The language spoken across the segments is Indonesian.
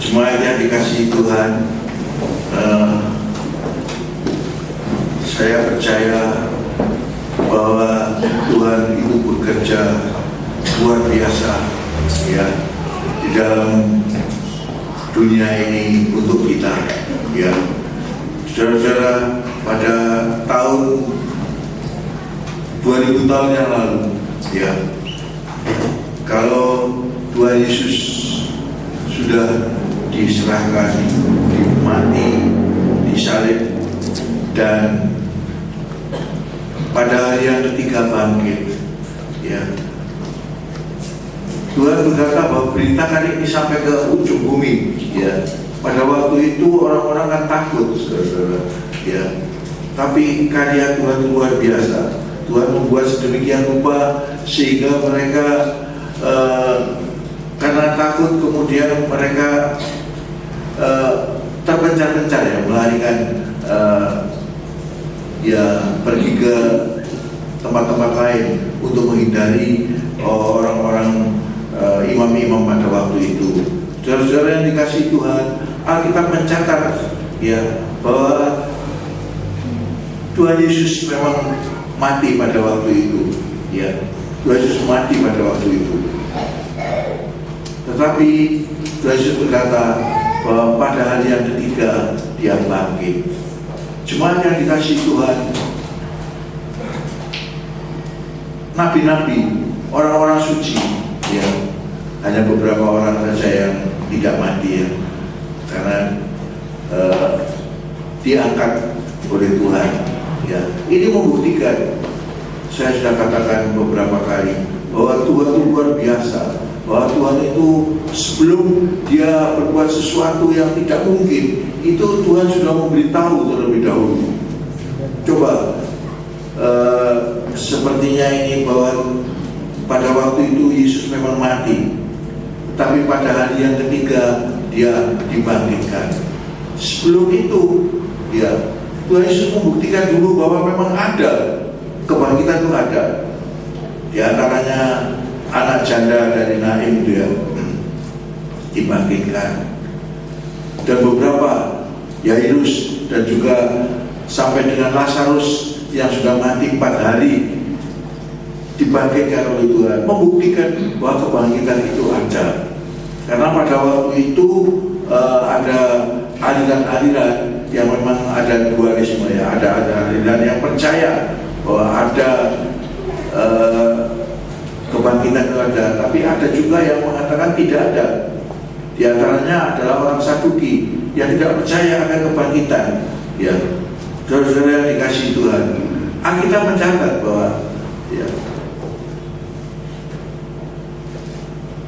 Jemaat yang dikasihi Tuhan, saya percaya bahwa Tuhan itu bekerja luar biasa ya di dalam dunia ini untuk kita ya. Saudara-saudara, pada tahun 2000 tahun yang lalu ya, kalau Tuhan Yesus sudah diserahkan, mati, disalib, dan pada hari yang ketiga bangkit ya, Tuhan berkata bahwa beritakan ini sampai ke ujung bumi ya. Pada waktu itu orang-orang kan takut, saudara-saudara ya, tapi karya Tuhan itu luar biasa. Tuhan membuat sedemikian rupa sehingga mereka karena takut kemudian mereka terpencar-pencar ya, melarikan ya, pergi ke tempat-tempat lain untuk menghindari orang-orang imam-imam pada waktu itu. Saudara-saudara yang dikasihi Tuhan, Alkitab mencatat ya bahwa Tuhan Yesus memang mati pada waktu itu ya. Tuhan Yesus mati pada waktu itu. Tetapi Tuhan Yesus berkata bahwa pada hari yang ketiga dia bangkit. Jemaat yang dikasihi Tuhan, nabi-nabi, orang-orang suci ya, hanya beberapa orang saja yang tidak mati ya, karena diangkat oleh Tuhan ya. Ini membuktikan, saya sudah katakan beberapa kali, bahwa Tuhan itu luar biasa, bahwa Tuhan itu sebelum dia berbuat sesuatu yang tidak mungkin, itu Tuhan sudah memberitahu terlebih dahulu. Coba sepertinya ini bahwa pada waktu itu Yesus memang mati, tapi pada hari yang ketiga dia dibangkitkan. Sebelum itu ya, Tuhan Yesus membuktikan dulu bahwa memang ada kebangkitan, itu ada. Di antaranya anak janda dari Naim itu ya dibangkitkan, dan beberapa Yairus, dan juga sampai dengan Lazarus yang sudah mati 4 hari dibangkitkan oleh Tuhan, membuktikan bahwa kebangkitan itu ada. Karena pada waktu itu ada aliran-aliran yang memang ada dualisme ya, ada aliran yang percaya bahwa ada kebangkitan itu ada, tapi ada juga yang mengatakan tidak ada. Di antaranya adalah orang Saduki yang tidak percaya akan kebangkitan ya. Saudara-saudara yang dikasihi Tuhan, Alkitab mencatat bahwa ya,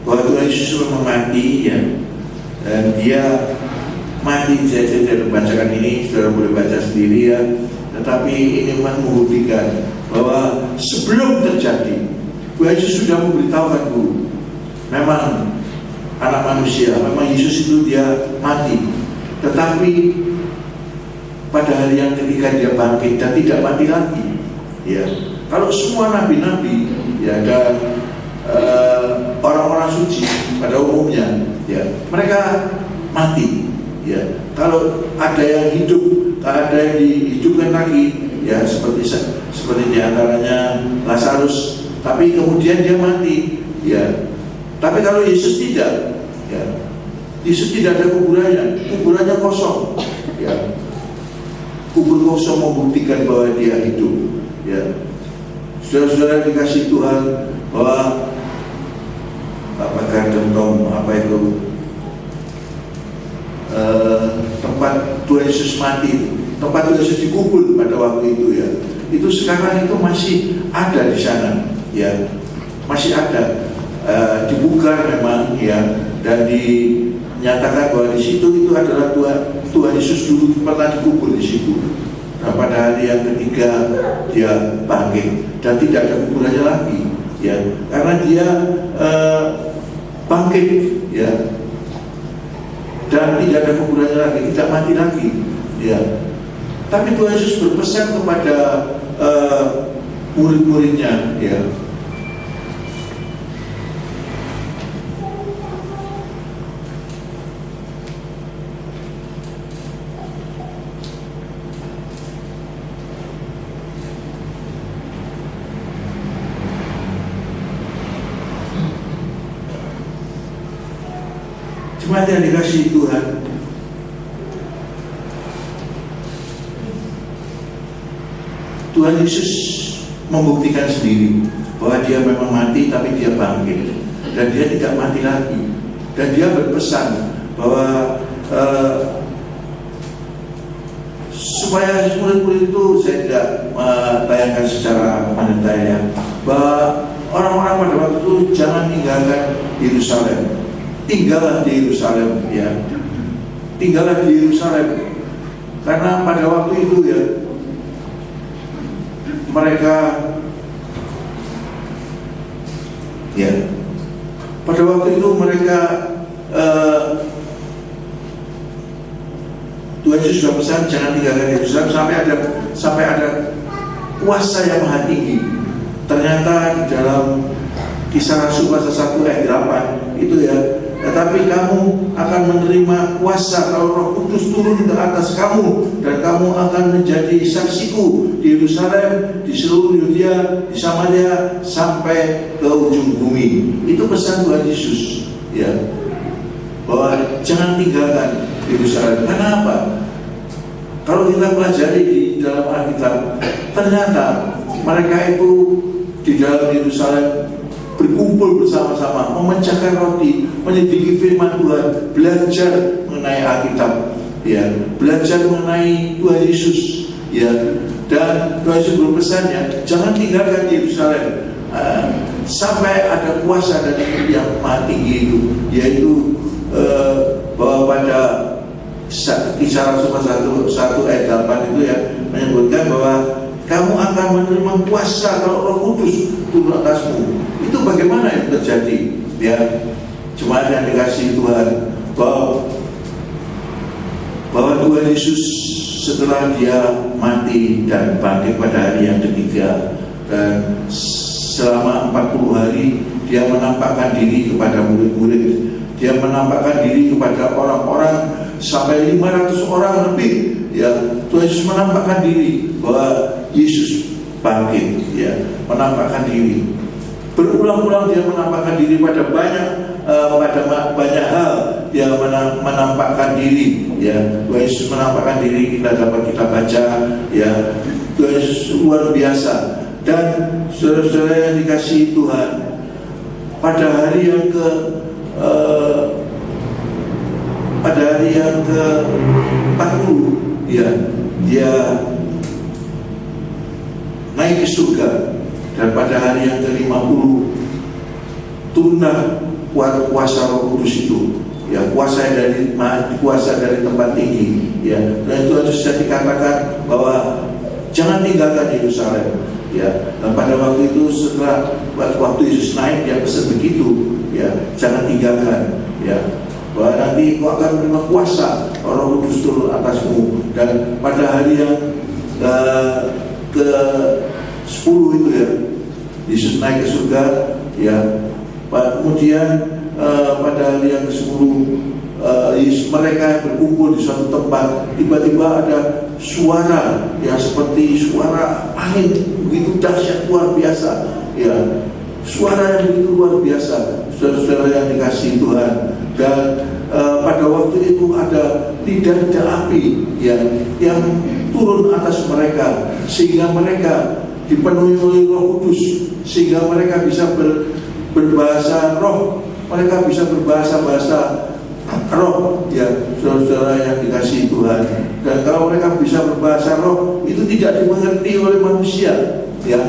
bahwa Tuhan Yesus memang mati ya, dan dia mati. Saya tidak membacakan ini, saudara boleh baca sendiri ya. Tetapi ini membuktikan bahwa sebelum terjadi, Tuhan Yesus sudah memberitahukan dulu, memang anak manusia, memang Yesus itu dia mati, tetapi pada hari yang ketiga dia bangkit dan tidak mati lagi ya. Kalau semua nabi-nabi ya, dan orang-orang suci pada umumnya ya, mereka mati ya. Kalau ada yang hidup, ada yang dihidupkan lagi ya, seperti diantaranya Lazarus, tapi kemudian dia mati ya. Tapi kalau Yesus tidak ya, Yesus tidak ada kuburannya kosong ya. Kubur kosong membuktikan bahwa dia hidup ya. Saudara-saudara dikasih Tuhan, bahwa apakah contoh apa itu tempat Tuhan Yesus mati, tempat Tuhan Yesus dikubur pada waktu itu ya, itu sekarang itu masih ada di sana ya, masih ada, dibuka memang ya, dan dinyatakan bahwa di situ itu adalah Tuhan Yesus dulu pernah dikubur di situ. Nah, pada hari yang ketiga dia bangkit dan tidak ada kuburannya lagi ya, karena dia bangkit ya, dan tidak ada kuburannya lagi, tidak mati lagi ya. Tapi Tuhan Yesus berpesan kepada murid-muridnya ya, Jemaat yang dikasihi Tuhan, Tuhan Yesus membuktikan sendiri bahwa dia memang mati tapi dia bangkit, dan dia tidak mati lagi. Dan dia berpesan bahwa supaya murid-murid itu, saya tidak tayangkan secara mendetail ya, bahwa orang-orang pada waktu itu jangan tinggalkan Yerusalem. Tinggallah di Yerusalem ya. Tinggallah di Yerusalem. Karena pada waktu itu ya, mereka pada waktu itu mereka Tuhan Yesus sudah pesan jangan tinggalkan Yerusalem sampai ada kuasa yang maha tinggi. Ternyata di dalam Kisah Rasul pasal 1 ayat 8 itu ya, tetapi kamu akan menerima kuasa kalau Roh Kudus turun ke atas kamu, dan kamu akan menjadi saksiku di Yerusalem, di seluruh Yudea, di Samaria, sampai ke ujung bumi. Itu pesan Tuhan Yesus ya, bahwa jangan tinggalkan Yerusalem. Kenapa? Kalau kita pelajari di dalam Alkitab, ternyata mereka itu di dalam Yerusalem berkumpul bersama-sama, memecahkan roti, menyelidiki firman Tuhan, belajar mengenai Alkitab, ya, belajar mengenai Tuhan Yesus, ya. Dan Tuhan Yesus berpesan ya, jangan tinggalkan Yerusalem sampai ada kuasa dari yang maha tinggi itu, yaitu bahwa pada Kisah Rasul 1 ayat 8 itu ya, menyebutkan bahwa kamu akan menerima kuasa kalau Roh Kudus turun atasmu. Itu bagaimana itu terjadi ya, jemaat yang dikasihi Tuhan, bahwa Tuhan Yesus setelah dia mati dan bangkit pada hari yang ketiga, dan selama 40 hari dia menampakkan diri kepada murid-murid, dia menampakkan diri kepada orang-orang sampai 500 orang lebih ya. Tuhan Yesus menampakkan diri bahwa Yesus bangkit ya, menampakkan diri. Berulang-ulang dia menampakkan diri pada banyak hal. Dia menampakkan diri ya. Tuhan Yesus menampakkan diri, kita dapat kita baca ya. Tuhan Yesus luar biasa. Dan saudara-saudara yang dikasihi Tuhan, pada hari yang ke-40 ya, dia naik ke surga. Dan pada hari yang ke-50 turunlah kuasa Roh Kudus itu ya, kuasa dari tempat tinggi ya. Dan itu harus saya dikatakan bahwa jangan tinggalkan Yerusalem ya. Dan pada waktu itu, setelah waktu Yesus naik, dia pesan begitu ya, jangan tinggalkan ya, bahwa nanti kau akan menerima kuasa Roh Kudus turun atasmu. Dan pada hari yang ke-10 itu ya, Yesus naik ke surga ya. Kemudian pada hari yang ke-10 mereka berkumpul di suatu tempat. Tiba-tiba ada suara yang seperti suara angin, begitu dahsyat, luar biasa ya. Suara yang begitu luar biasa, saudara-saudara yang dikasihi Tuhan. Dan pada waktu itu ada lidah api yang turun atas mereka, sehingga mereka dipenuhi oleh Roh Kudus, sehingga mereka bisa berbahasa roh, mereka bisa berbahasa-bahasa roh ya, saudara-saudara yang dikasihi Tuhan. Dan kalau mereka bisa berbahasa roh, itu tidak dimengerti oleh manusia ya,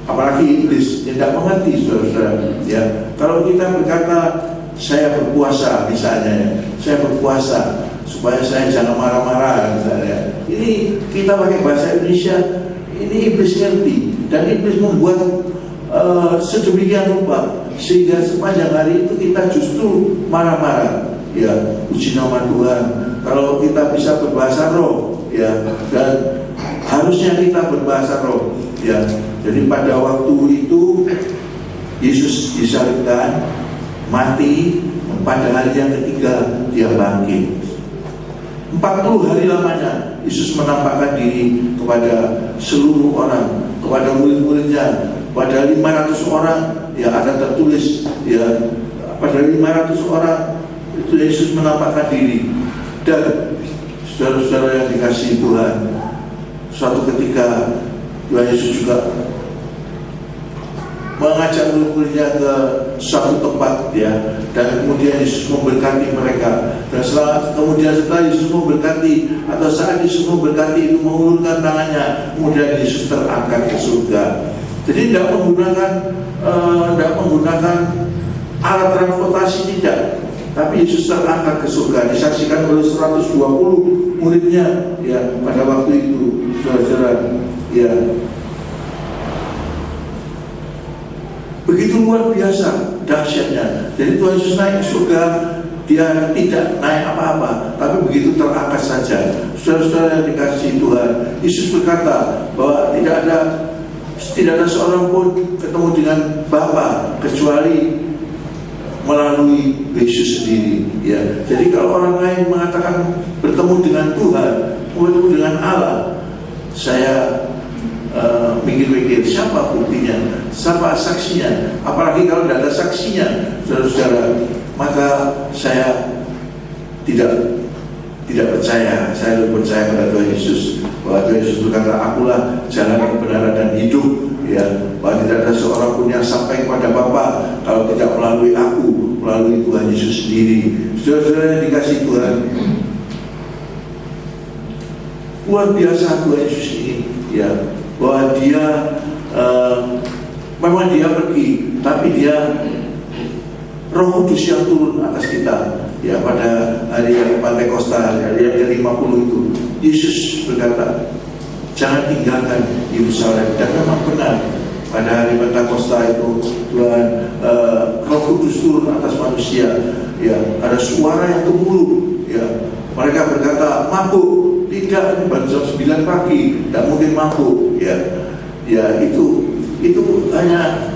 apalagi iblis tidak mengerti, saudara-saudara ya. Kalau kita berkata saya berpuasa misalnya ya, saya berpuasa supaya saya jangan marah-marah misalnya, ini kita pakai bahasa Indonesia, ini iblis ngerti, dan iblis membuat sedemikian rupa sehingga sepanjang hari itu kita justru marah-marah ya. Puji nama Tuhan kalau kita bisa berbahasa roh ya, dan harusnya kita berbahasa roh ya. Jadi pada waktu itu Yesus disalibkan, mati, pada hari yang ketiga dia bangkit. 40 hari lamanya Yesus menampakkan diri kepada seluruh orang, kepada murid-muridnya, pada 500 orang ya, ada tertulis ya, pada 500 orang itu Yesus menampakkan diri. Dan saudara-saudara yang dikasihi Tuhan, suatu ketika Tuhan Yesus juga mengajak murid-muridnya ke suatu tempat, ya, dan kemudian Yesus memberkati mereka. Dan kemudian setelah Yesus memberkati, atau saat Yesus memberkati itu mengulurkan tangannya, kemudian Yesus terangkat ke surga. Jadi tidak menggunakan alat transportasi, tidak, tapi Yesus terangkat ke surga, disaksikan oleh 120 muridnya, ya, pada waktu itu, saudara-saudara, ya. Begitu luar biasa dahsyatnya. Jadi Tuhan Yesus naik ke surga, dia tidak naik apa-apa, tapi begitu terangkat saja. Saudara-saudara yang dikasihi Tuhan, Yesus berkata bahwa tidak ada seorang pun ketemu dengan Bapa kecuali melalui Yesus sendiri, ya. Jadi kalau orang lain mengatakan bertemu dengan Tuhan, bertemu dengan Allah, saya mikir-mikir siapa buktinya, siapa saksinya. Apalagi kalau tidak ada saksinya, saudara-saudara, maka saya tidak percaya. Saya lebih percaya pada Tuhan Yesus, bahwa Tuhan Yesus berkata, akulah jalan, kebenaran dan hidup, ya, bahwa tidak ada seorang pun yang sampai kepada Bapa kalau tidak melalui aku, melalui Tuhan Yesus sendiri. Saudara-saudara yang dikasihi Tuhan, luar biasa Tuhan Yesus ini, ya, bahwa dia memang dia pergi, tapi dia Roh Kudus yang turun atas kita, ya, pada hari yang Pentakosta, hari yang ke-50 itu. Yesus berkata, jangan tinggalkan Yerusalem. Dan memang benar, pada hari Pentakosta itu Tuhan, Roh Kudus turun atas manusia, ya. Ada suara yang gemuruh, ya. Mereka berkata, mabuk. Tidak, ini baru jam 9 pagi, tidak mungkin mabuk, ya. Ya, itu hanya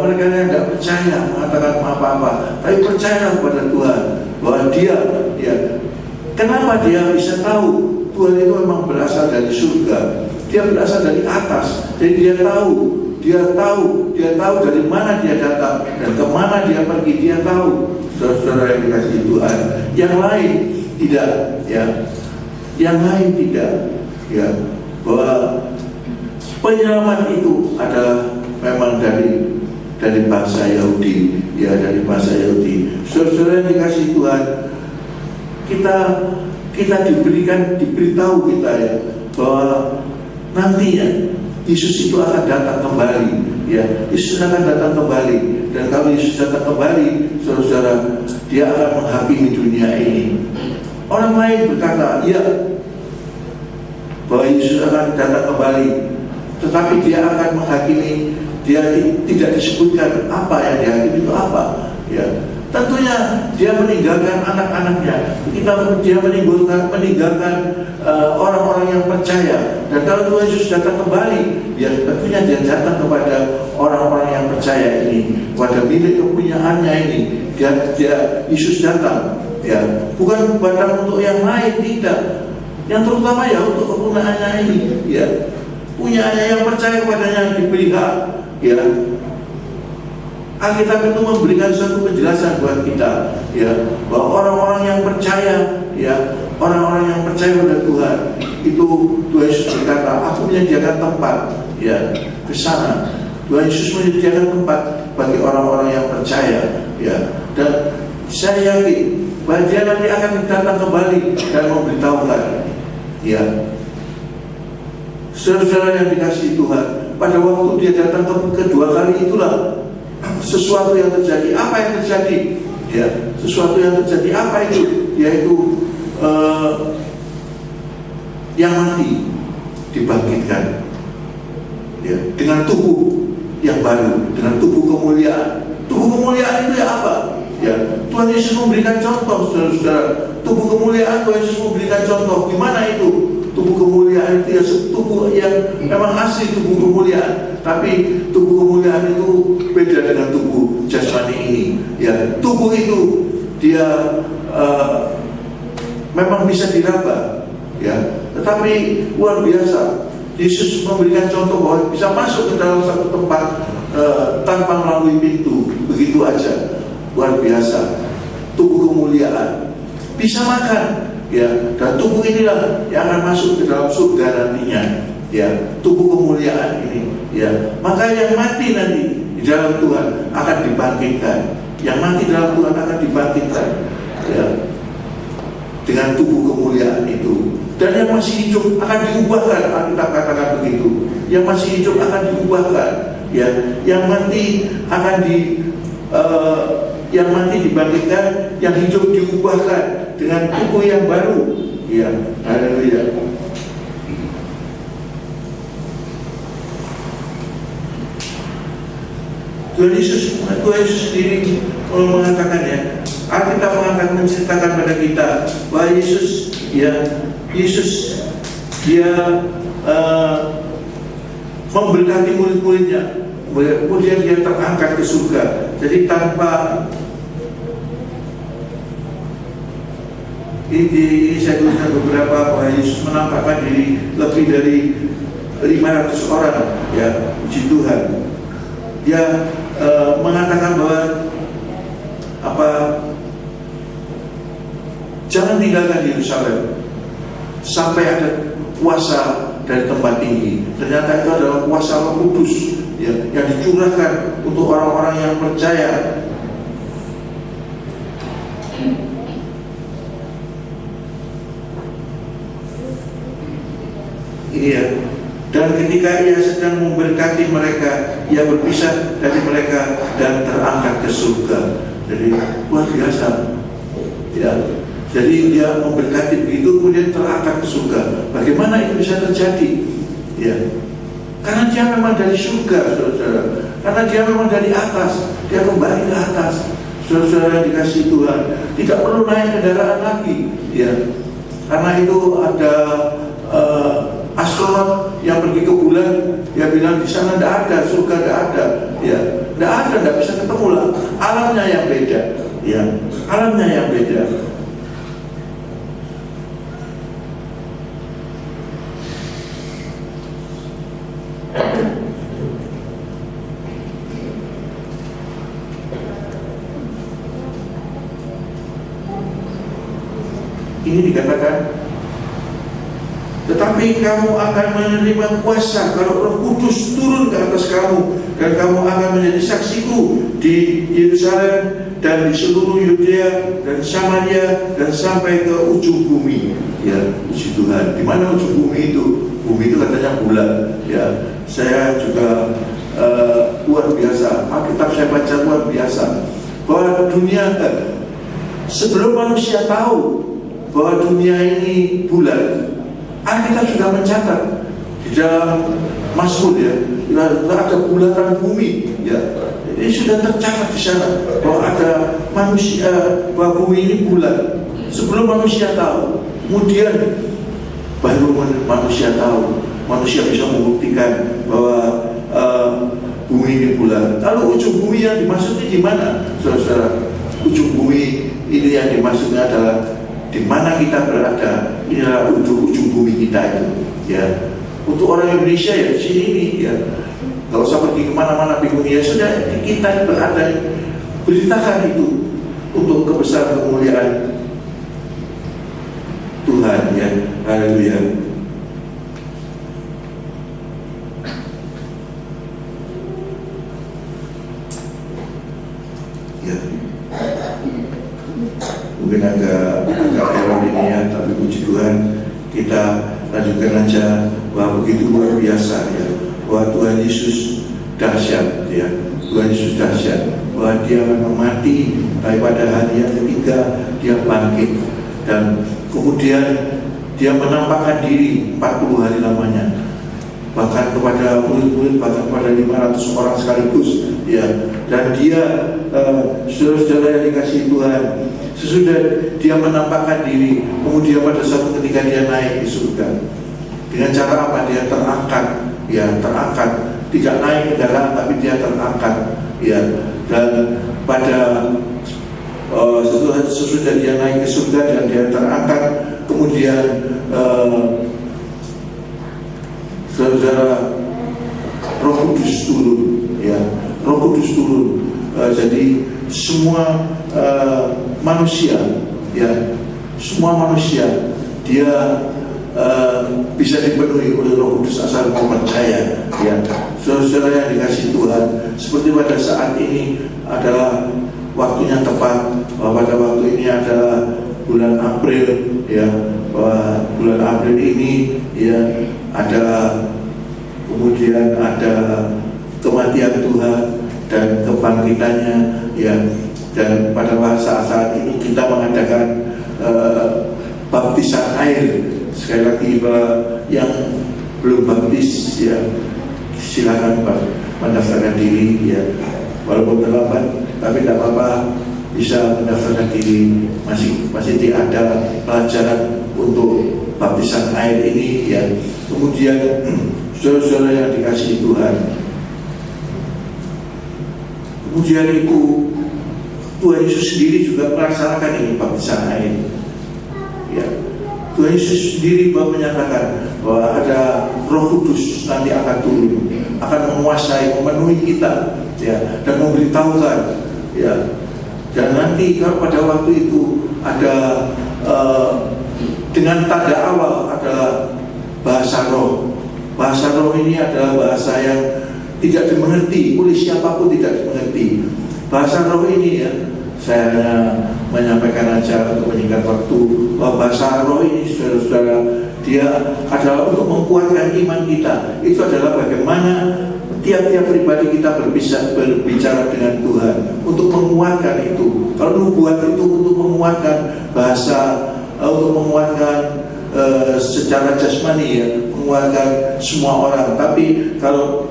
mereka yang tidak percaya mengatakan apa-apa, tapi percaya kepada Tuhan bahwa dia, ya, kenapa dia bisa tahu Tuhan itu memang berasal dari surga, dia berasal dari atas. Jadi dia tahu dari mana dia datang dan kemana dia pergi, dia tahu. Saudara-saudara yang dikasihi Tuhan, yang lain tidak, ya. Yang lain tidak, ya, bahwa penyelamat itu adalah memang dari bangsa Yahudi, ya, dari bangsa Yahudi. Saudara yang dikasihi Tuhan, kita diberitahu kita, ya, bahwa nantinya Yesus itu akan datang kembali, ya. Yesus akan datang kembali, dan kalau Yesus datang kembali, saudara-saudara, dia akan menghakimi dunia ini. Orang lain berkata, ya, bahwa Yesus akan datang kembali, tetapi dia akan menghakimi. Dia tidak disebutkan apa yang dihakimi itu apa, ya. Tentunya dia meninggalkan anak-anaknya, dia meninggalkan orang-orang yang percaya. Dan kalau Tuhan Yesus datang kembali, ya, tentunya dia datang kepada orang-orang yang percaya ini, pada milik kepunyaannya ini. Dia Yesus datang, ya, bukan datang untuk yang lain, tidak. Yang terutama, ya, untuk kepunyaannya ini, ya, punyaannya yang percaya kepadanya diberi hak, ya. Alkitab itu memberikan suatu penjelasan buat kita, ya, bahwa orang-orang yang percaya, ya, orang-orang yang percaya pada Tuhan itu, Tuhan Yesus berkata, aku menyediakan tempat, ya, ke sana. Tuhan Yesus menyediakan tempat bagi orang-orang yang percaya, ya. Dan saya yakin bahwa dia nanti akan datang kembali dan memberitahukan, ya. Saudara-saudara yang dikasihi Tuhan, pada waktu dia datang kedua kali itulah sesuatu yang terjadi. Apa yang terjadi? Ya, sesuatu yang terjadi apa itu? Yaitu yang mati dibangkitkan, ya, dengan tubuh yang baru, dengan tubuh kemuliaan. Tubuh kemuliaan itu ya apa? Ya, Tuhan Yesus memberikan contoh, saudara-saudara. Tubuh kemuliaan Tuhan Yesus memberikan contoh. Gimana itu? Tubuh kemuliaan itu ya tubuh yang memang asli tubuh kemuliaan, tapi tubuh kemuliaan itu beda dengan tubuh jasmani ini, ya. Tubuh itu dia memang bisa diraba, ya, tetapi luar biasa. Yesus memberikan contoh bahwa bisa masuk ke dalam satu tempat tanpa melalui pintu, begitu aja, luar biasa. tubuh kemuliaan, bisa makan, ya, dan tubuh inilah yang akan masuk ke dalam surga nantinya, ya, tubuh kemuliaan ini, ya. Maka yang mati nanti di dalam Tuhan akan dibangkitkan, yang mati dalam Tuhan akan dibangkitkan, ya, dengan tubuh kemuliaan itu. Dan yang masih hidup akan diubahkan, Alkitab katakan begitu. Yang masih hidup akan diubahkan, ya. Yang mati akan yang mati dibangkitkan, yang hidup diubahkan dengan tubuh yang baru, ya. Haleluya. Tuhan Yesus sendiri mengatakan, ya, Alkitab mengatakan, menceritakan pada kita bahwa Yesus, ya, Yesus dia memberkati murid-muridnya, kemudian dia terangkat ke surga. Jadi tanpa ini saya tuliskan beberapa bahwa Yesus menampakkan diri lebih dari 500 orang, ya, puji Tuhan. Dia mengatakan bahwa jangan tinggalkan Yerusalem sampai ada kuasa dari tempat tinggi. Ternyata itu adalah kuasa Roh Kudus, ya, yang dicurahkan untuk orang-orang yang percaya. Iya. Dan ketika ia sedang memberkati mereka, ia berpisah dari mereka dan terangkat ke surga. Jadi luar biasa, ya. Jadi dia memberkati begitu, kemudian terangkat ke surga. Bagaimana itu bisa terjadi? Ya, karena dia memang dari surga, saudara. Karena dia memang dari atas, dia kembali ke atas. Saudara yang dikasihi Tuhan, tidak perlu naik kendaraan lagi, ya. Karena itu ada astronot yang pergi ke bulan, dia bilang di sana tidak ada, surga tidak ada, ya, tidak ada, tidak bisa ketemu lah. Alamnya yang beda, ya, alamnya yang beda. Ini dikatakan, tetapi kamu akan menerima kuasa kalau Roh Kudus turun ke atas kamu, dan kamu akan menjadi saksiku di Yerusalem dan di seluruh Yudea dan Samaria dan sampai ke ujung bumi. Ya, puji Tuhan. Di mana ujung bumi itu? Bumi itu katanya bulan. Ya, saya juga luar biasa. Alkitab saya baca luar biasa bahwa dunia sebelum manusia tahu bahwa dunia ini bulan, Alkitab sudah mencatat di dalam Mazmur, ya, ada bulatan bumi, ya. Ini sudah tercatat di sana bahwa ada manusia, bahwa bumi ini bulan. Sebelum manusia tahu, kemudian baru manusia tahu, manusia bisa membuktikan bahwa bumi ini bulan. Lalu ujung bumi yang dimaksudnya di mana, saudara? Ujung bumi ini yang dimaksudnya adalah di mana kita berada. Inilah ujung bumi kita itu, ya. Untuk orang Indonesia, ya, di sini ini, ya, nggak usah pergi kemana-mana bingung, ya, sudah kita berada. Beritakan itu untuk kebesaran kemuliaan Tuhan, ya. Haleluya. Ya, mungkin agak error ini, ya, tapi puji Tuhan, kita lanjutkan aja bahwa begitu luar biasa, ya, bahwa Tuhan Yesus dahsyat, ya, Tuhan Yesus dahsyat, bahwa dia memang mati, tapi pada hari yang ketiga dia bangkit, dan kemudian dia menampakkan diri 40 hari lamanya, bahkan kepada murid-murid, bahkan kepada 500 orang sekaligus, ya. Dan dia, saudara-saudara yang dikasihi Tuhan, sesudah dia menampakkan diri, kemudian pada suatu ketika dia naik di surga. Dengan cara apa? Dia terangkat, ya, terangkat, tidak naik kendaraan tapi dia terangkat, ya. Dan pada sesudah dia naik ke surga dan dia terangkat, kemudian saudara, Roh Kudus turun, ya, Roh Kudus turun. Jadi semua manusia, ya, semua manusia dia bisa dipenuhi oleh Roh Kudus asal mau percaya, ya. Saudara yang dikasihi Tuhan, seperti pada saat ini adalah waktunya tepat, bahwa pada waktu ini adalah bulan April, ya, bahwa bulan April ini, ya, ada kemudian ada kematian Tuhan dan kebangkitannya, ya. Dan pada saat ini kita mengadakan baptisan air. Sekali lagi, yang belum baptis, ya, silakan Pak mendaftarkan diri, ya, walaupun terlambat, tapi tidak apa-apa, bisa mendaftarkan diri. Masih ada pelajaran untuk baptisan air ini, ya. Kemudian saudara-saudara yang dikasihi Tuhan, kemudian itu Tuhan Yesus sendiri juga melaksanakan ini baptisan air, ya. Tuhan Yesus sendiri menyatakan bahwa ada Roh Kudus nanti akan turun, akan menguasai, memenuhi kita, ya, dan memberitahukan, ya. Dan nanti kalau pada waktu itu ada dengan tanda awal adalah bahasa roh. Bahasa roh ini adalah bahasa yang tidak dimengerti oleh siapapun, tidak dimengerti. Bahasa roh ini, ya, saya hanya menyampaikan aja untuk menyingkat waktu, bahwa bahasa roh ini, saudara-saudara, dia adalah untuk menguatkan iman kita. Itu adalah bagaimana tiap-tiap pribadi kita berbicara dengan Tuhan, untuk menguatkan itu. Kalau nubuat itu untuk menguatkan bahasa, untuk menguatkan secara jasmani, ya, menguatkan semua orang. Tapi kalau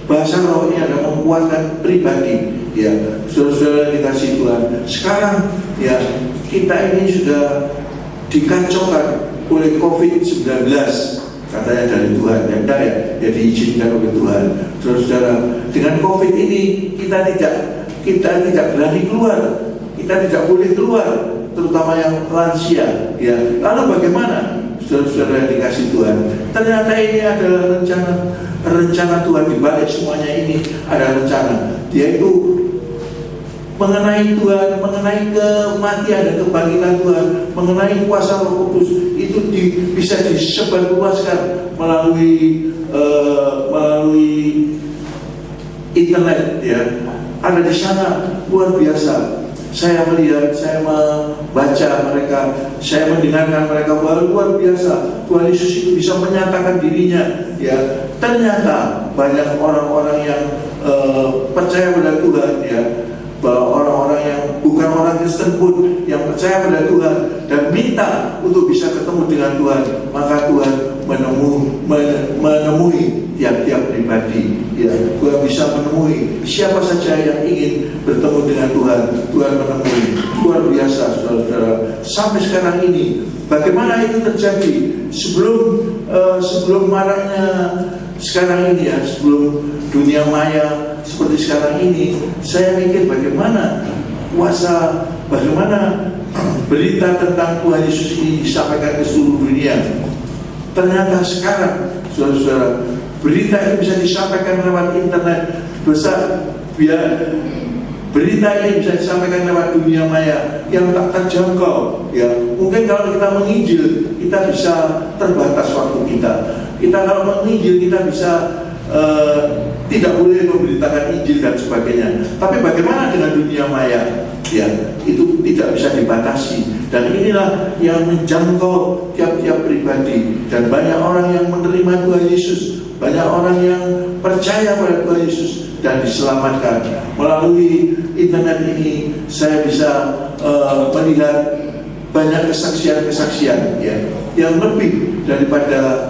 bahasa roh ini adalah menguatkan pribadi, ya. Saudara-saudara dikasih Tuhan, sekarang, ya, kita ini sudah dikacaukan oleh COVID-19, katanya dari Tuhan, ya, enggak, ya, diizinkan oleh Tuhan. Saudara-saudara, dengan COVID ini kita tidak berani keluar, kita tidak boleh keluar, terutama yang lansia, ya. Lalu bagaimana, saudara-saudara yang dikasih Tuhan? Ternyata ini adalah rencana Tuhan. Di balik semuanya ini ada rencana, yaitu mengenai Tuhan, mengenai kematian dan kebangkitan Tuhan, mengenai kuasa Roh Kudus, itu bisa disebarluaskan melalui internet, ya. Ada di sana, luar biasa. Saya melihat, saya membaca mereka, saya mendengarkan mereka, bahwa luar biasa Tuhan Yesus itu bisa menyatakan dirinya, ya. Ternyata banyak orang-orang yang percaya pada Tuhan, ya, bahwa orang-orang yang bukan orang Kristen pun yang percaya pada Tuhan dan minta untuk bisa ketemu dengan Tuhan, maka Tuhan menemui tiap-tiap pribadi, ya. Tuhan bisa menemui siapa saja yang ingin bertemu dengan Tuhan. Tuhan menemui, luar biasa, saudara-saudara. Sampai sekarang ini, bagaimana itu terjadi? Sebelum maraknya sekarang ini, ya, sebelum dunia maya seperti sekarang ini, saya mikir bagaimana berita tentang Tuhan Yesus ini disampaikan ke seluruh dunia. Ternyata sekarang, saudara-saudara, berita ini bisa disampaikan lewat internet. Berita ini bisa disampaikan lewat dunia maya yang tak terjangkau, ya. Mungkin kalau kita menginjil, kita bisa terbatas waktu kita. Kalau menginjil, kita bisa tidak boleh memberitakan Injil dan sebagainya. Tapi bagaimana dengan dunia maya? Ya, itu tidak bisa dibatasi. Dan inilah yang menjangkau tiap-tiap pribadi. Dan banyak orang yang menerima Tuhan Yesus, banyak orang yang percaya pada Tuhan Yesus dan diselamatkan. Melalui internet ini, saya bisa melihat banyak kesaksian-kesaksian, ya, yang lebih daripada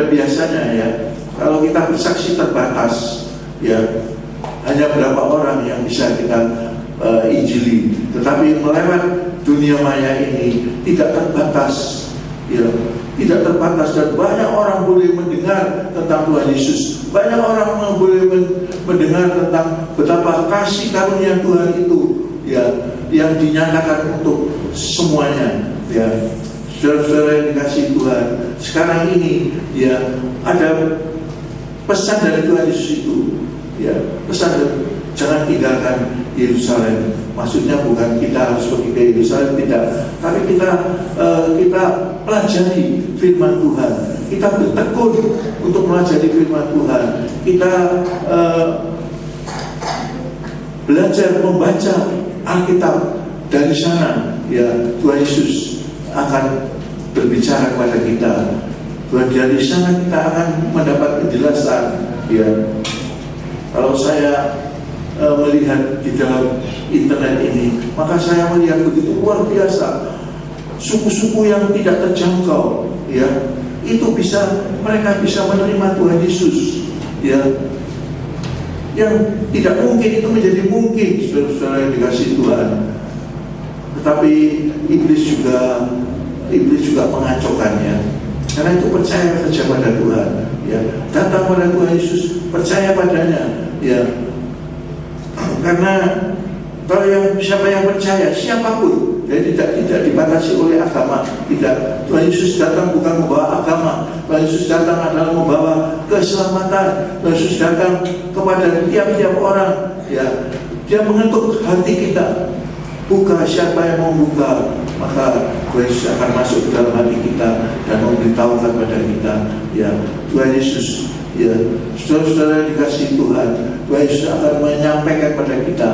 biasanya, ya. Kalau kita bersaksi terbatas, ya, hanya berapa orang yang bisa kita injili. Tetapi melewat dunia maya ini tidak terbatas, ya, tidak terbatas, dan banyak orang boleh mendengar tentang Tuhan Yesus. Banyak orang boleh mendengar tentang betapa kasih karunia Tuhan itu, ya, yang dinyatakan untuk semuanya, ya. Saudara-saudara yang dikasihi Tuhan, sekarang ini, ya, ada pesan dari Tuhan Yesus itu, ya, pesan, jangan tinggalkan Yerusalem. Maksudnya bukan kita harus pergi ke Yerusalem, tidak, tapi kita pelajari firman Tuhan, kita bertekun untuk pelajari firman Tuhan, kita belajar membaca Alkitab. Dari sana ya Tuhan Yesus akan berbicara kepada kita. Dari sana kita akan mendapat penjelasan ya. Kalau saya melihat di dalam internet ini, maka saya melihat begitu luar biasa suku-suku yang tidak terjangkau ya, itu mereka bisa menerima Tuhan Yesus ya, yang tidak mungkin itu menjadi mungkin, saudara-saudara yang dikasihi Tuhan. Tetapi iblis juga mengacaukannya, karena itu percaya saja pada Tuhan ya, datang pada Tuhan Yesus, percaya padanya ya. Karena kalau siapa yang percaya, siapapun, jadi tidak dibatasi oleh agama, tidak. Tuhan Yesus datang bukan membawa agama, Tuhan Yesus datang adalah membawa keselamatan. Tuhan Yesus datang kepada tiap-tiap orang, ya. Dia mengetuk hati kita. Buka, siapa yang mau buka, maka Tuhan Yesus akan masuk ke dalam hati kita dan memberitahukan kepada kita, ya. Tuhan Yesus, ya, saudara-saudara dikasihi Tuhan, Tuhan Yesus akan menyampaikan kepada kita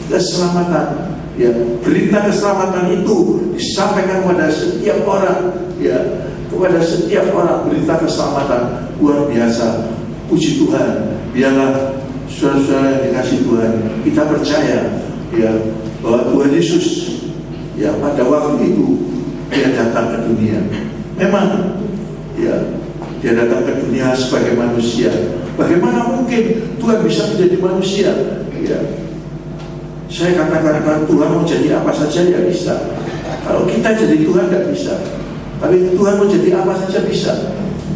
keselamatan, ya. Berita keselamatan itu disampaikan kepada setiap orang, ya, kepada setiap orang. Berita keselamatan luar biasa. Puji Tuhan. Biarlah saudara-saudara yang dikasihi Tuhan, kita percaya, ya, bahwa Tuhan Yesus, ya, pada waktu itu dia datang ke dunia. Memang, ya, dia datang ke dunia sebagai manusia. Bagaimana mungkin Tuhan bisa menjadi manusia? Ya, saya katakan Tuhan mau jadi apa saja ya bisa. Kalau kita jadi Tuhan tidak bisa. Tapi Tuhan mau jadi apa saja bisa.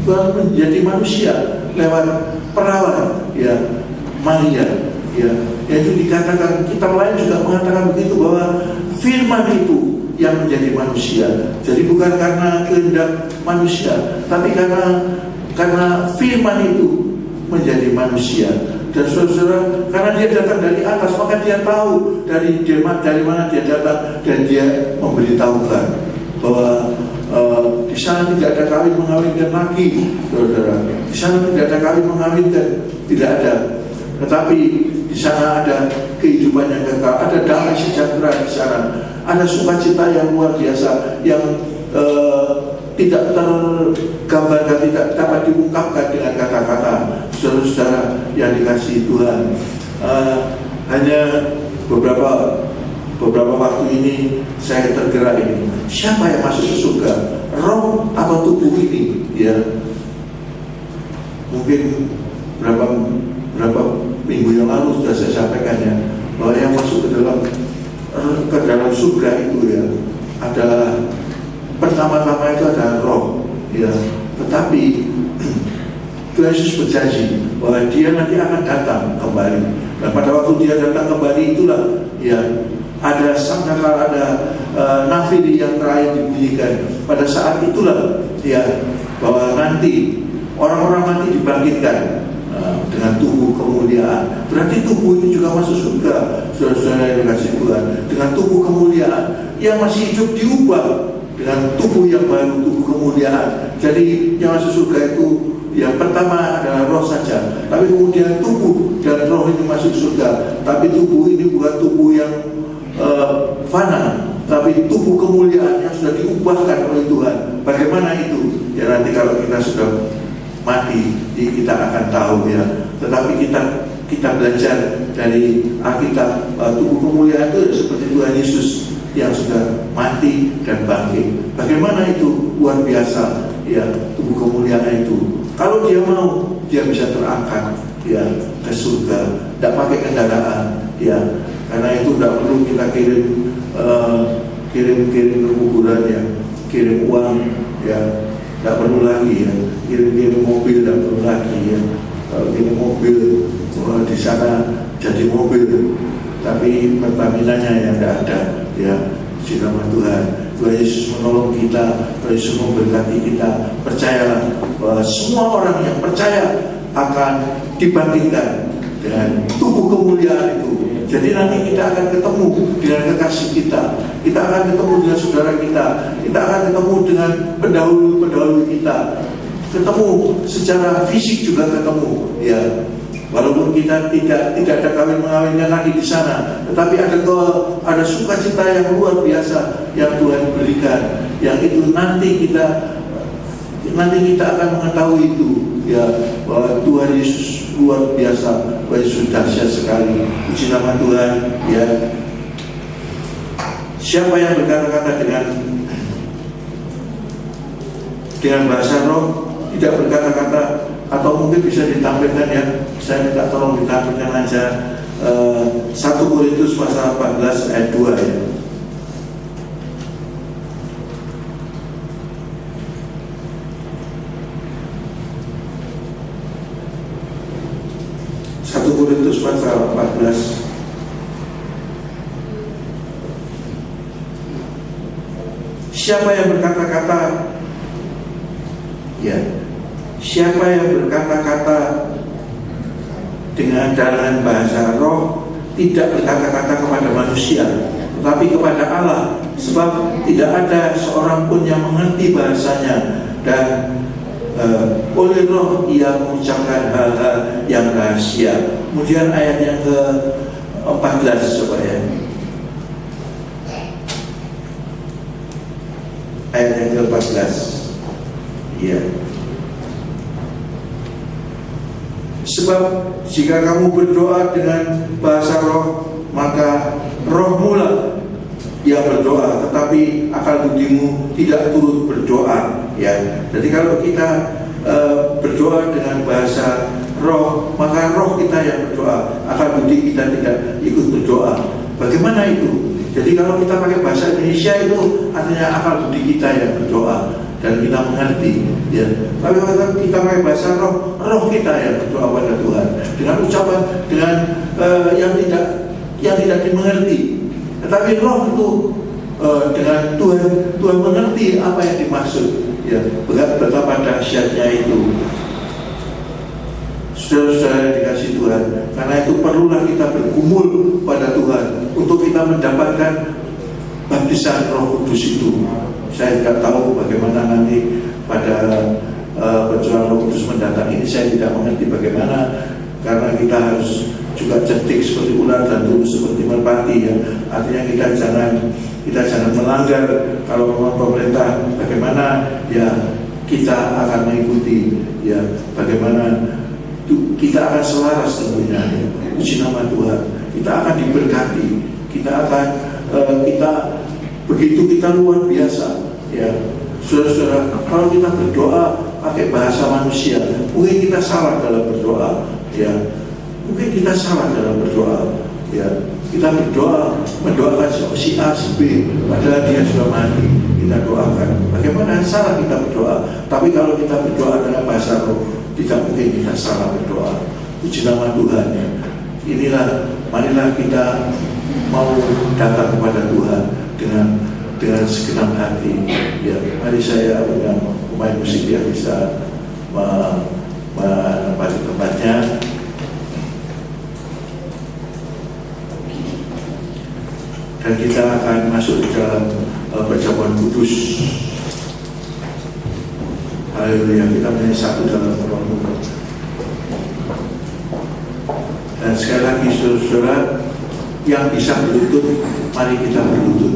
Tuhan menjadi manusia lewat perawan, ya, Maria, ya. Yaitu dikatakan, kitab lain juga mengatakan begitu, bahwa firman itu yang menjadi manusia. Jadi bukan karena kehendak manusia, tapi karena firman itu menjadi manusia. Dan saudara, karena dia datang dari atas, maka dia tahu dari mana dia datang, dan dia memberitahukan bahwa di sana tidak ada kawin mengawinkan lagi, saudara. Di sana tidak ada kawin mengawinkan, tidak ada. Tetapi di sana ada kehidupan yang kekal, ada damai sejahtera di sana, ada sukacita yang luar biasa yang tidak tergambarkan, tidak dapat diungkapkan dengan kata-kata. Saudara-saudara yang dikasihi Tuhan, hanya beberapa waktu ini saya tergerak ini, siapa yang masuk ke surga, roh atau tubuh ini? Ya, mungkin berapa minggu yang lalu sudah saya sampaikan, ya, bahwa yang masuk ke dalam surga itu, ya, adalah pertama-tama itu adalah roh, ya. Tetapi Tuhan Yesus berjanji bahwa dia nanti akan datang kembali. Dan pada waktu dia datang kembali itulah, ya, ada sangkakala, ada nafiri yang terakhir dibunyikan. Pada saat itulah, ya, bahwa nanti orang-orang mati dibangkitkan dengan tubuh kemuliaan. Berarti tubuh ini juga masuk surga, saudara-saudara yang dikasihi Tuhan. Dengan tubuh kemuliaan, yang masih hidup diubah dengan tubuh yang baru, tubuh kemuliaan. Jadi yang masuk surga itu, yang pertama adalah roh saja, tapi kemudian tubuh dan roh ini masuk surga. Tapi tubuh ini bukan tubuh yang fana, tapi tubuh kemuliaan yang sudah diubahkan oleh Tuhan. Bagaimana itu? Ya, nanti kalau kita sudah mati, kita akan tahu, ya. Tetapi kita belajar dari Alkitab, tubuh kemuliaan itu seperti Tuhan Yesus yang sudah mati dan bangkit. Bagaimana itu luar biasa, ya, tubuh kemuliaan itu. Kalau dia mau, dia bisa terangkat, ya, ke surga, tidak pakai kendaraan, ya. Karena itu tidak perlu kita kirim ke kuburan, ya, kirim uang, ya, tidak perlu lagi, ya, kirim mobil tidak perlu lagi, ya. Kalau kirim mobil, di sana jadi mobil, tapi Pertamina-nya yang tidak ada, ya. Puji nama Tuhan. Tuhan Yesus menolong kita, Tuhan Yesus memberkati kita. Percayalah bahwa semua orang yang percaya akan dibangkitkan dengan tubuh kemuliaan itu, Jadi nanti kita akan ketemu dengan kekasih kita, kita akan ketemu dengan saudara kita, kita akan ketemu dengan pendahulu-pendahulu kita, ketemu secara fisik juga ketemu, ya. Walaupun kita tidak ada kawin-mengawinkan lagi di sana, tetapi ada sukacita yang luar biasa yang Tuhan berikan, yang itu nanti kita akan mengetahui itu, ya, bahwa Tuhan Yesus luar biasa, Tuhan Yesus dahsyat sekali. Puji nama Tuhan, ya. Siapa yang berkata-kata dengan bahasa roh, tidak berkata-kata, atau mungkin bisa ditampilkan, ya, saya minta tolong ditampilkan aja 1 Korintus pasal 14 ayat 2, ya. 1 Korintus pasal 14. Siapa yang berkata-kata, ya, siapa yang berkata-kata dengan bahasa roh tidak berkata-kata kepada manusia, tetapi kepada Allah, sebab tidak ada seorang pun yang mengerti bahasanya, dan oleh roh ia mengucapkan hal-hal yang rahasia. Kemudian ayat yang ke-14 coba, ya. Ayat yang ke-14, ya. Sebab jika kamu berdoa dengan bahasa roh, maka rohmu lah yang berdoa, tetapi akal budimu tidak turut berdoa, ya. Jadi kalau kita berdoa dengan bahasa roh, maka roh kita yang berdoa, akal budi kita tidak ikut berdoa. Bagaimana itu? Jadi kalau kita pakai bahasa Indonesia itu artinya akal budi kita yang berdoa dan kita mengerti, ya. Tapi kalau kita pakai bahasa roh, roh kita yang berdoa pada Tuhan dengan ucapan yang tidak dimengerti. Tetapi roh itu dengan Tuhan mengerti apa yang dimaksud, ya. Betapa dahsyatnya itu, saudara-saudara dikasih Tuhan. Karena itu perlulah kita bergumul pada Tuhan untuk kita mendapatkan baptisan Roh Kudus itu. Saya tidak tahu bagaimana nanti pada perjuangan Roh Kudus mendatang ini, saya tidak mengerti bagaimana, karena kita harus juga cerdik seperti ular dan tulus seperti merpati, ya. Artinya kita jangan melanggar. Kalau memang pemerintah bagaimana, ya, kita akan mengikuti, ya, bagaimana kita akan selaras tentunya, ya. Puji nama Tuhan, kita akan diberkati, kita begitu kita luar biasa, ya. Saudara-saudara, kalau kita berdoa pakai bahasa manusia, mungkin kita salah dalam berdoa, ya. Mungkin kita salah dalam berdoa, ya. Kita mendoakan si A, si B, padahal dia sudah mati. Kita doakan. Bagaimana salah kita berdoa? Tapi kalau kita berdoa dengan bahasa roh, tidak mungkin kita salah berdoa. Puji nama Tuhan, ya. Marilah kita mau datang kepada Tuhan dengan segenap hati, ya. Mari saya undang pemain musik yang bisa menempati tempatnya. Dan kita akan masuk ke dalam perjamuan kudus. Haleluya, kita menjadi satu dalam Roh. Dan sekali lagi, saudara-saudara yang bisa berlutut, mari kita berlutut.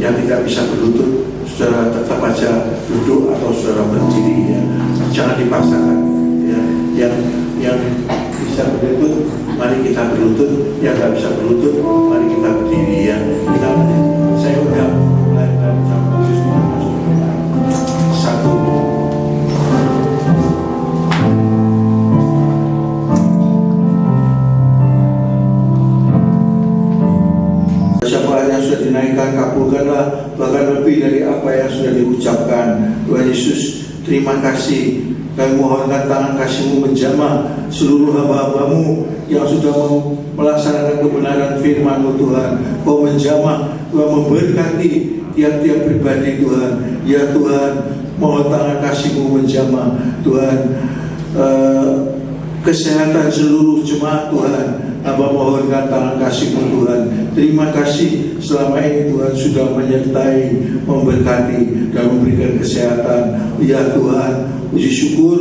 Yang tidak bisa berlutut, saudara tetap aja duduk atau saudara berdiri, ya. Jangan dipaksakan, ya. Yang bisa berlutut, mari kita berlutut. Yang tidak bisa berlutut, mari kita berdiri, ya. Saya udah mulai dari jam khusus satu. Syafaat yang sudah dinaikkan, kabulkanlah bahkan lebih dari apa yang sudah diucapkan. Tuhan Yesus, terima kasih. Kami mohonkan tangan kasih-Mu menjamah seluruh hamba-hamba-Mu yang sudah melaksanakan kebenaran firman-Mu, Tuhan. Kau menjamah, Tuhan memberkati tiap-tiap pribadi, Tuhan. Ya Tuhan, mohon tangan kasih-Mu menjamah, Tuhan. Kesehatan seluruh jemaat, Tuhan. hamba mohonkan tangan kasih-Mu Tuhan. Terima kasih selama ini Tuhan sudah menyertai, memberkati, dan memberikan kesehatan. Ya Tuhan, puji syukur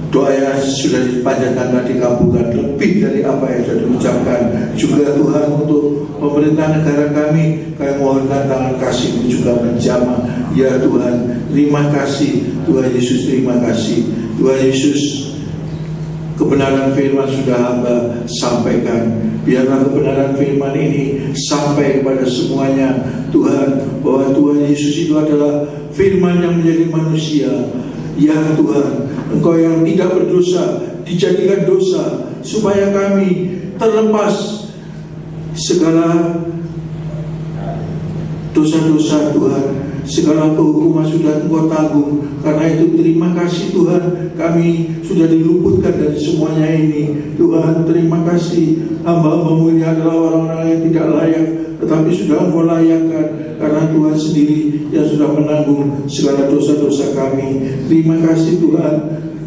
doa yang sudah dipanjatkan dan dikabulkan lebih dari apa yang sudah diucapkan. Juga Tuhan, untuk pemerintah negara kami mohonkan tangan kasih-Mu juga menjamah. Ya Tuhan, terima kasih Tuhan Yesus, terima kasih Tuhan Yesus. Kebenaran firman sudah hamba sampaikan. Biarlah kebenaran firman ini sampai kepada semuanya Tuhan, bahwa Tuhan Yesus itu adalah firman yang menjadi manusia. Ya Tuhan, Engkau yang tidak berdosa dijadikan dosa, supaya kami terlepas segala dosa-dosa Tuhan. Segala kehukuman sudah Engkau tanggung. Karena itu terima kasih Tuhan, kami sudah diluputkan dari semuanya ini. Tuhan, terima kasih. Hamba-Mu ini adalah orang-orang yang tidak layak, tetapi sudah Engkau layakkan, karena Tuhan sendiri yang sudah menanggung segala dosa-dosa kami. Terima kasih Tuhan.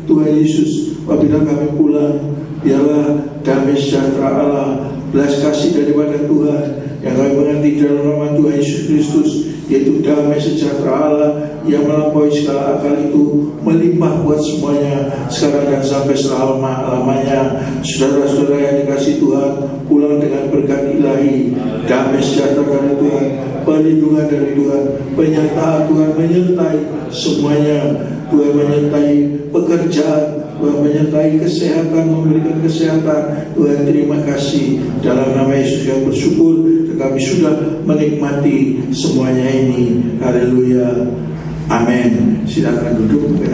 Tuhan Yesus, apabila kami pulang, biarlah damai sejahtera Allah, belas kasih daripada Tuhan yang kami mengerti dalam nama Tuhan Yesus Kristus, yaitu damai sejahtera Allah yang melampaui segala akal itu, melimpah buat semuanya sekarang dan sampai selama-lamanya. Saudara-saudara yang dikasihi Tuhan, pulang dengan berkat ilahi, damai sejahtera dari Tuhan, perlindungan dari Tuhan, penyertaan Tuhan menyertai semuanya. Tuhan menyertai pekerjaan, Tuhan menyertai kesehatan, memberikan kesehatan. Tuhan, terima kasih. Dalam nama Yesus kami bersyukur, kami sudah menikmati semuanya ini. Haleluya. Amin. Silakan duduk.